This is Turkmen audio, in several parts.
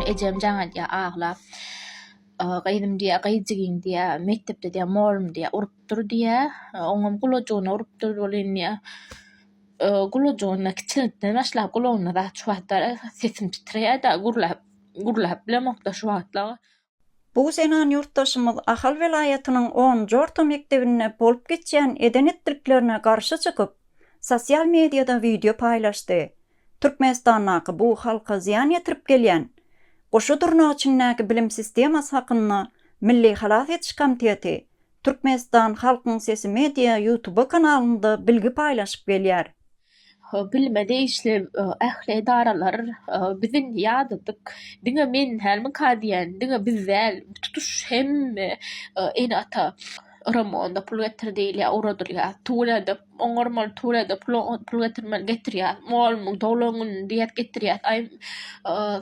Ejem jaňa diýe aglap, gaýdym diýe, gaýjygiň diýe, mektepde diýe molum diýe urupdur diýe, oňam gulajugyna urupdur bolýan diýe. Gulajugyna kiçilikden başlap gulagyna da çuwatlar sesim titrýär-de gurlap bilemokda şu wagtlaga. Bu senan yurttaşymyz Ahal welaýatynyň 10-njy orta mektebine bolup geçýän eden etdiriklerine garşy çykyp, sosial mediada video paýlaşdy. Türkmenistanyň bu halka ziýan ýetirip gelýän, goşu durnak üçin bilim sistemasy hakyna Milli Halat etiş komiteti Türkmenistan Halkyň Sesi media YouTube kanalynda bilgi paýlaşyp gelýär. Bilmede işle ähli edaralar bizin ýadydyk. Diňe men helmi kadiýen, diňe bizler tutuş hem en ata Ramonda pul getirdiler, uğradılar. Tuğlada, oňormal tuğlada pul getirmel getirýär. Molmyň dowlagyň diyet getirýär. Ay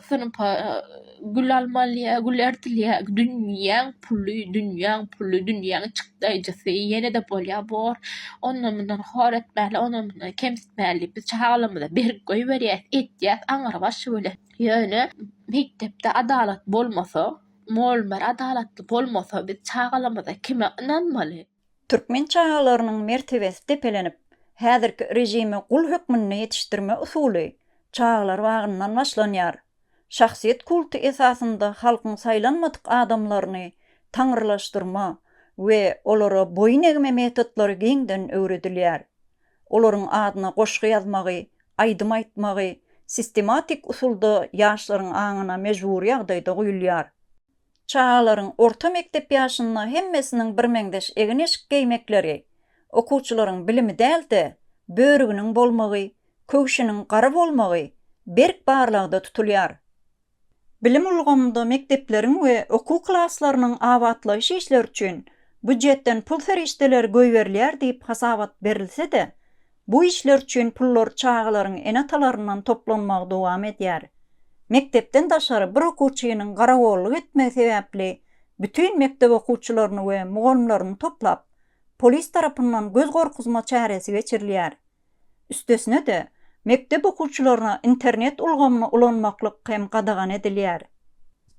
sınıfa gül almalya, gül ertilýär. Dünýäň puly, dünýäň çykdaýjysy ýene de bolýar bor. Ondan hor etmäli, ondan kemsitmäli. Biz çağalamyza berip goýberýär, etýär, aňara başy böle. Ýöne mektepde adalat bolmasa, molmer adalatly bolmasa biz çağalamyza kime inanmaly? Türkmen çağalarynyň mertebesi tepelenip, häzirki rejimi gul hökmüne ýetişdirme usuly çağalar wagyndan başlanýar. Şahsiýet kulty esasynda halkyň saýlanmadyk adamlaryny taňrylaşdyrma we olara boyun egme metodlary giňden öwredilýär. Olaryň adyna goşgy ýazmagy, aýdym aýtmagy sistematik usulda ýaşlaryň aňyna mejburi ýagdaýda goýulýar. Çağalaryň orta mektep ýaşyna hemmesiniň birmeňdeş egin eşik giýmekleri, okuwçylaryň bilimi däldi, börüginiň bolmagy, kökşiniň gara bolmagy berk barlagda tutulýar. Bilim ulgamynda mektepleriň we okuw klaslarynyň awatlaýyş işleri üçin budjetden pul ferişdeler goýberler diýip hasabat berilse-de, bu işler üçin pullar çağalaryň enatalaryndan toplanmagy dowam edýär. Mektepden daşary bir okuwçynyň garagolluk etmegi sebäpli bütün mektep okuwçylaryny we mugallimlaryny toplap, polis tarapyndan göz gorkuzma çäresi geçirilýär. Üstesine de mektep okuwçylaryna internet ulgamyna ulanmaklyk hem gadagan edilýär.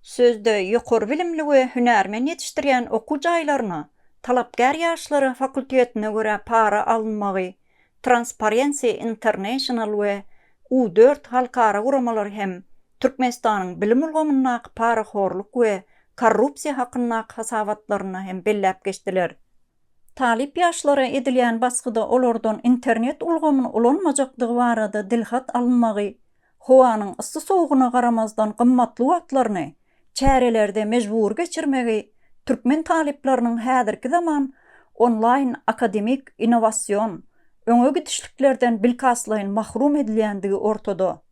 Sözde ýokary bilimli we hünärmen ýetişdirýän okuw jaýlaryna talapkär ýaşlary fakultetine görä para alynmagy, Transparency International we U4 halkara guramalar hem Türkmenistanyň bilim ulgamyna paraxorluk we korrupsiýa hakynda hasabatlaryna hem belläp geçdiler. Talip ýaşlara edilýän basgyda olardan internet ulgamyny ulanmajakdygy barada dilhat alynmagy, howanyň ysy sowuguna garamazdan gymmatly wagtlaryny çärelerde mejbur geçirmegi türkmen talipleriniň häzirki zaman online akademik innovasiýon, öňe gidişliklerden bilkaslaýyn mahrum edilýändigi ortada.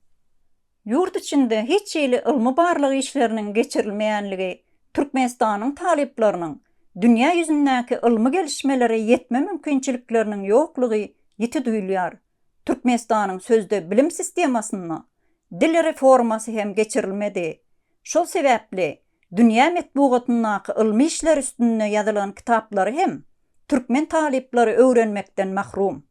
Yurt içinde hiç ýyly ilmi barlygy işleriniň geçirilmeýänligi Türkmenistanyň talipleriniň dünýä ýüzündäki ilmi gelişmelere ýetme mümkinçilikleriniň ýoklugy ýeti duýulýar. Türkmenistanyň sözde bilim sistemasyna dil reformasy hem geçirilmedi. Şol sebäpli dünýä metbugatyndaky ilmi işler üstünde ýazylan kitaplary hem türkmen talipleri öwrenmekden mahrum.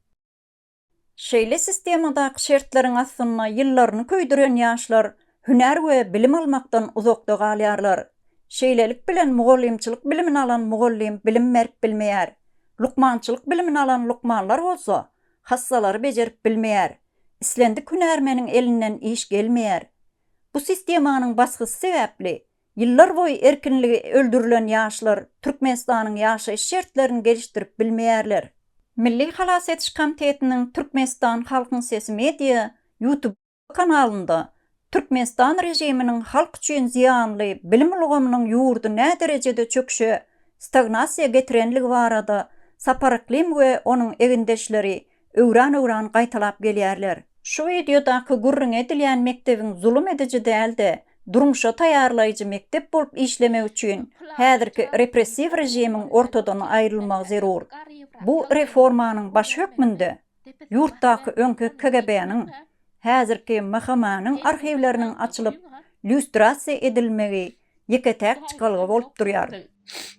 Şeýle sistemadaky şertleriň asyna ýyllaryny köýdüren ýaşlar hünär we bilim almakdan uzakda galýarlar. Şeýlelik bilen mugallimçilik bilimini alan mugallim bilim merk bilmeýär. Lukmançylyk bilimini alan lukmanlar bolsa, hassalary bejerip bilmeýär. İslendik hünärmeniň elinden iş gelmeýär. Bu sistemanyň basgysy sebäpli ýyllar boýy erkinligi öldürilen ýaşlar Türkmenistanyň ýaşaýyş şertlerini gelişdirip bilmeýärler. Milli Halat etiş komitetiniň Türkmenistan Halkyň Sesi media YouTube kanalynda Türkmenistan rejiminiň halk üçin ziýanly bilim ulgamynyň ýurdu nä derejede çöküşe, stagnasiýa getirenligi barada Saparaklim we onuň egindeşleri öwran gaýtalap gelýärler. Şu videodaky gurrun edilýän mektebiň zulum edici däldi, durmuşa taýarlaýjy mektep bolup işlemek üçin häzirki repressiw rejimiň ortadan aýrylmagy zerur. Bu reformanyň baş hökmünde ýurtdaky öňki KGB-niň häzirki mahkamanyň arhivleriniň açylyp lüstrasiýa edilmegi ýeketäk çykalgy bolup durýar.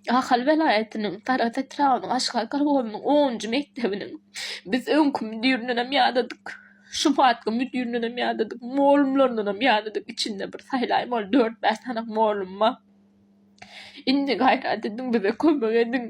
Ahal welaýatynyň Taratatrawnyň Aşgabat garagolanyň 10-njy mektebiniň biz öňkü müdirine ýadydyk. Şufatga müdürlüğünem ýadadyk, molumlarynam ýadadyk. İçinde bir saýlaýym ol 4-5 tanak molum bar. Indi gaýrat edin bize kömek edin.